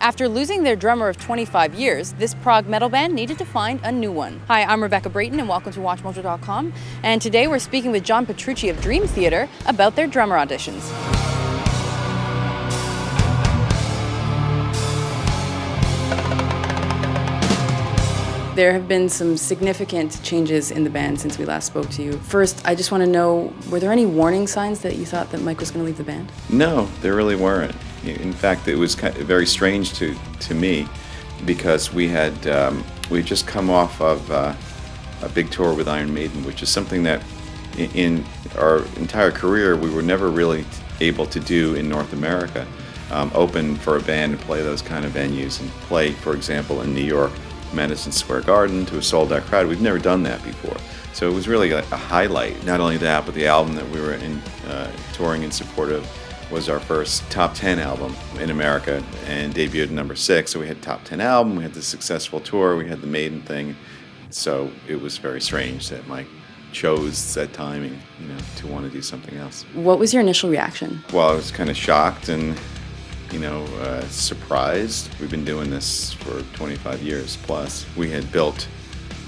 After losing their drummer of 25 years, this prog metal band needed to find a new one. Hi, I'm Rebecca Brayton and welcome to WatchMojo.com. And today we're speaking with John Petrucci of Dream Theater about their drummer auditions. There have been some significant changes in the band since we last spoke to you. First, I just want to know, were there any warning signs that you thought that Mike was going to leave the band? No, there really weren't. In fact, it was very strange to me because we just come off of a big tour with Iron Maiden, which is something that in our entire career we were never really able to do in North America. Open for a band and play those kind of venues and play, for example, in New York, Madison Square Garden to a sold-out crowd. We've never done that before. So it was really like a highlight. Not only that, but the album that we were touring in support of was our first top 10 album in America and debuted at number 6. So we had top 10 album, we had the successful tour, we had the Maiden thing. So it was very strange that Mike chose that timing, to want to do something else. What was your initial reaction? Well, I was kind of shocked and surprised. We've been doing this for 25 years plus. We had built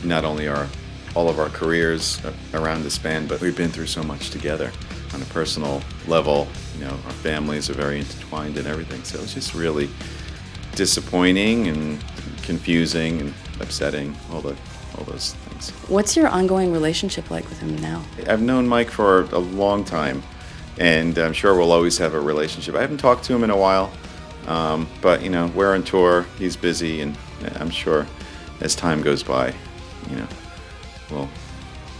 not only all of our careers around this band, but we've been through so much together on a personal level. Our families are very intertwined and everything. So it was just really disappointing and confusing and upsetting, all those things. What's your ongoing relationship like with him now? I've known Mike for a long time, and I'm sure we'll always have a relationship. I haven't talked to him in a while, but we're on tour, he's busy, and I'm sure as time goes by, we'll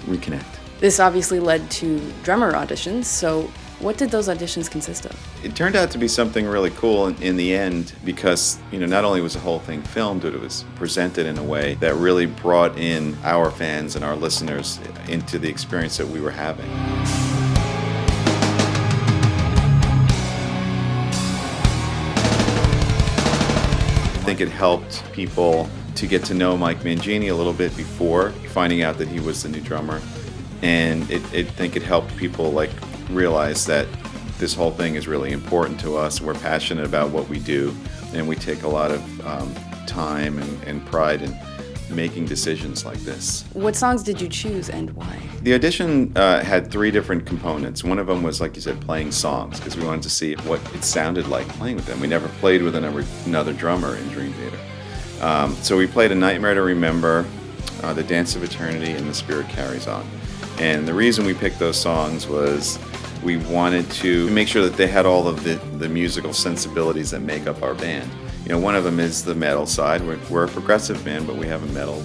reconnect. This obviously led to drummer auditions, so what did those auditions consist of? It turned out to be something really cool in the end because, not only was the whole thing filmed, but it was presented in a way that really brought in our fans and our listeners into the experience that we were having. I think it helped people to get to know Mike Mangini a little bit before finding out that he was the new drummer. And I think it helped people realize that this whole thing is really important to us. We're passionate about what we do, and we take a lot of time and pride in making decisions like this. What songs did you choose and why? The audition had 3 different components. One of them was, like you said, playing songs, because we wanted to see what it sounded like playing with them. We never played with another drummer in Dream Theater. So we played A Nightmare to Remember, The Dance of Eternity, and The Spirit Carries On. And the reason we picked those songs was we wanted to make sure that they had all of the musical sensibilities that make up our band. One of them is the metal side. We're a progressive band, but we have a metal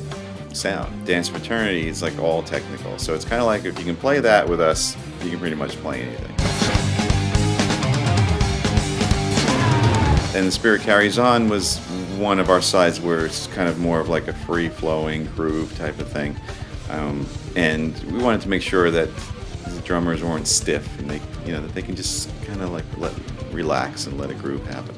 sound. Dance of Eternity is all technical. So it's kind of like if you can play that with us, you can pretty much play anything. And The Spirit Carries On was one of our sides where it's kind of more of like a free-flowing groove type of thing. And we wanted to make sure that the drummers weren't stiff and that they can just kind of relax and let a groove happen.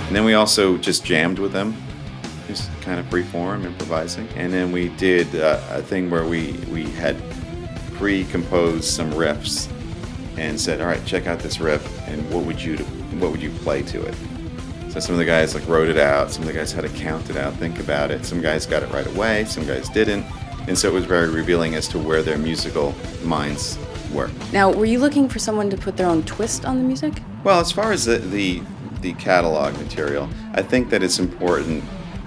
And then we also just jammed with them, just kind of free-form, improvising. And then we did a thing where we had pre-composed some riffs and said, all right, check out this riff, and what would you play to it? So some of the guys wrote it out, some of the guys had to count it out, think about it. Some guys got it right away, some guys didn't. And so it was very revealing as to where their musical minds were. Now, were you looking for someone to put their own twist on the music? Well, as far as the catalog material, I think that it's important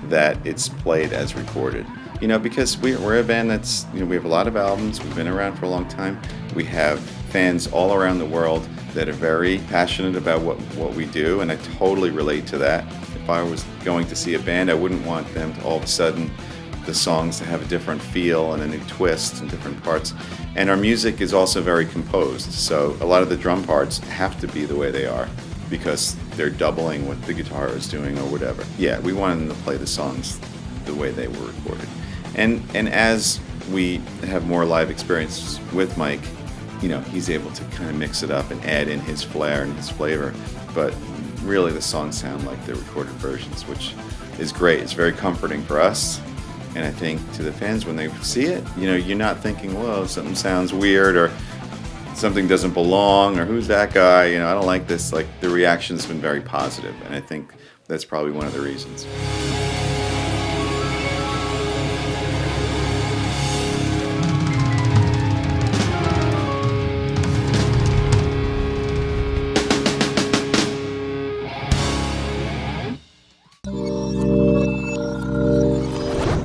that it's played as recorded. Because we're a band that's, we have a lot of albums, we've been around for a long time. We have fans all around the world that are very passionate about what we do, and I totally relate to that. If I was going to see a band, I wouldn't want them to all of a sudden, the songs to have a different feel and a new twist and different parts. And our music is also very composed, so a lot of the drum parts have to be the way they are because they're doubling what the guitar is doing or whatever. Yeah, we wanted them to play the songs the way they were recorded. And as we have more live experience with Mike, he's able to kind of mix it up and add in his flair and his flavor. But really the songs sound like the recorded versions, which is great. It's very comforting for us. And I think to the fans when they see it, you're not thinking, whoa, something sounds weird or something doesn't belong or who's that guy, I don't like this, like the reaction's been very positive, and I think that's probably one of the reasons.